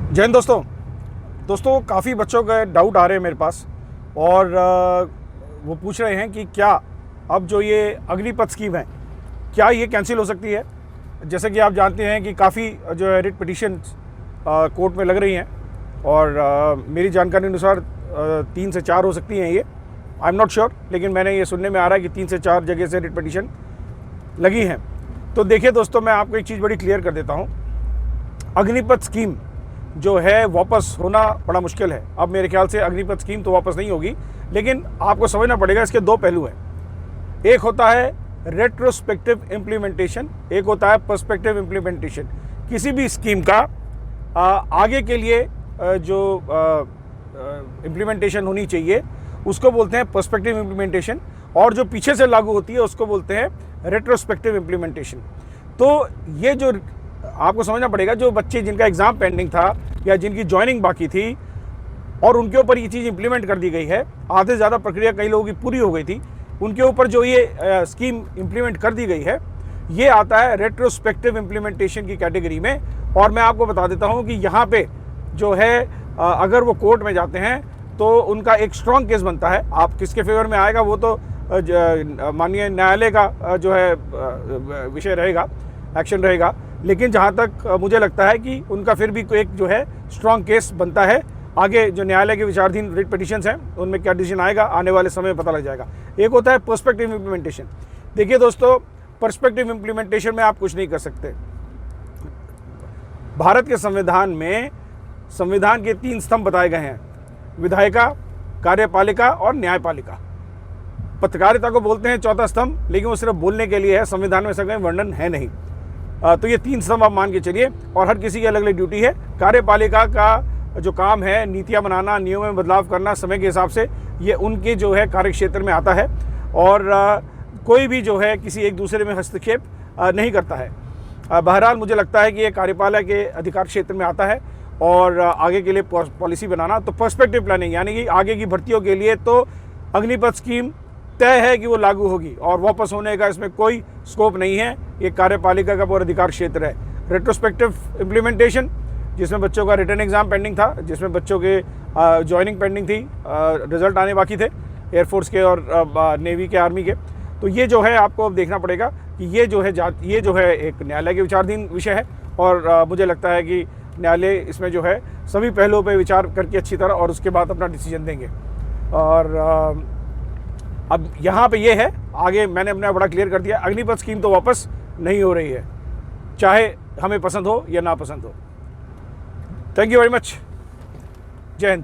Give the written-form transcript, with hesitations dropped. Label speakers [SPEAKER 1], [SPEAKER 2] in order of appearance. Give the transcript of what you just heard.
[SPEAKER 1] जय हिंद दोस्तों काफ़ी बच्चों का डाउट आ रहे हैं मेरे पास और वो पूछ रहे हैं कि क्या अब जो ये अग्निपथ स्कीम है क्या ये कैंसिल हो सकती है। जैसे कि आप जानते हैं कि काफ़ी जो है रिट पिटिशन कोर्ट में लग रही हैं और मेरी जानकारी अनुसार 3 से 4 हो सकती हैं ये। आई एम नॉट श्योर, लेकिन मैंने ये सुनने में आ रहा है कि 3 से 4 जगह से रिट पिटिशन लगी हैं। तो देखिए दोस्तों, मैं आपको एक चीज़ बड़ी क्लियर कर देता हूँ। अग्निपथ स्कीम जो है वापस होना बड़ा मुश्किल है। अब मेरे ख्याल से अग्निपथ स्कीम तो वापस नहीं होगी, लेकिन आपको समझना पड़ेगा इसके 2 पहलू हैं। एक होता है रेट्रोस्पेक्टिव इम्प्लीमेंटेशन, एक होता है पर्सपेक्टिव इम्प्लीमेंटेशन। किसी भी स्कीम का आगे के लिए जो इम्प्लीमेंटेशन होनी चाहिए उसको बोलते हैं पर्सपेक्टिव इम्प्लीमेंटेशन, और जो पीछे से लागू होती है उसको बोलते हैं रेट्रोस्पेक्टिव इम्प्लीमेंटेशन। तो ये जो आपको समझना पड़ेगा, जो बच्चे जिनका एग्ज़ाम पेंडिंग था या जिनकी ज्वाइनिंग बाकी थी और उनके ऊपर ये चीज़ इंप्लीमेंट कर दी गई है, आधे से ज़्यादा प्रक्रिया कई लोगों की पूरी हो गई थी, उनके ऊपर जो ये स्कीम इंप्लीमेंट कर दी गई है ये आता है रेट्रोस्पेक्टिव इम्प्लीमेंटेशन की कैटेगरी में। और मैं आपको बता देता हूँ कि यहाँ पे जो है अगर वो कोर्ट में जाते हैं तो उनका एक स्ट्रॉन्ग केस बनता है। आप किसके फेवर में आएगा वो तो माननीय न्यायालय का जो है विषय रहेगा, एक्शन रहेगा, लेकिन जहाँ तक मुझे लगता है कि उनका फिर भी एक जो है स्ट्रॉन्ग केस बनता है। आगे जो न्यायालय के विचाराधीन रिट पिटिशंस हैं उनमें क्या डिसीजन आएगा आने वाले समय में पता लग जाएगा। एक होता है पर्सपेक्टिव इम्प्लीमेंटेशन। देखिए दोस्तों, पर्सपेक्टिव इम्प्लीमेंटेशन में आप कुछ नहीं कर सकते। भारत के संविधान में संविधान के 3 स्तंभ बताए गए हैं: विधायिका, कार्यपालिका और न्यायपालिका। पत्रकारिता को बोलते हैं चौथा स्तंभ, लेकिन वो सिर्फ बोलने के लिए है, संविधान में इसका वर्णन है नहीं। तो ये 3 स्तंभ आप मान के चलिए, और हर किसी की अलग अलग ड्यूटी है। कार्यपालिका का जो काम है नीतियाँ बनाना, नियमों में बदलाव करना समय के हिसाब से, ये उनके जो है कार्य क्षेत्र में आता है और कोई भी जो है किसी एक दूसरे में हस्तक्षेप नहीं करता है। बहरहाल मुझे लगता है कि ये कार्यपालिका के अधिकार क्षेत्र में आता है और आगे के लिए पॉलिसी बनाना। तो पर्सपेक्टिव प्लानिंग यानी कि आगे की भर्तियों के लिए तो अग्निपथ स्कीम तय है कि वो लागू होगी और वापस होने का इसमें कोई स्कोप नहीं है। ये कार्यपालिका का पूरा अधिकार क्षेत्र है। रेट्रोस्पेक्टिव इम्प्लीमेंटेशन, जिसमें बच्चों का रिटर्न एग्जाम पेंडिंग था, जिसमें बच्चों के ज्वाइनिंग पेंडिंग थी, रिजल्ट आने बाकी थे एयरफोर्स के और नेवी के, आर्मी के। तो ये जो है आपको अब देखना पड़ेगा कि ये जो है एक न्यायालय के विचाराधीन विषय है और मुझे लगता है कि न्यायालय इसमें जो है सभी पहलुओं पर विचार करके अच्छी तरह और उसके बाद अपना डिसीजन देंगे। और अब यहाँ पे ये है, आगे मैंने अपना बड़ा क्लियर कर दिया, अग्निपथ स्कीम तो वापस नहीं हो रही है, चाहे हमें पसंद हो या ना पसंद हो। Thank you very much. जय हिंद।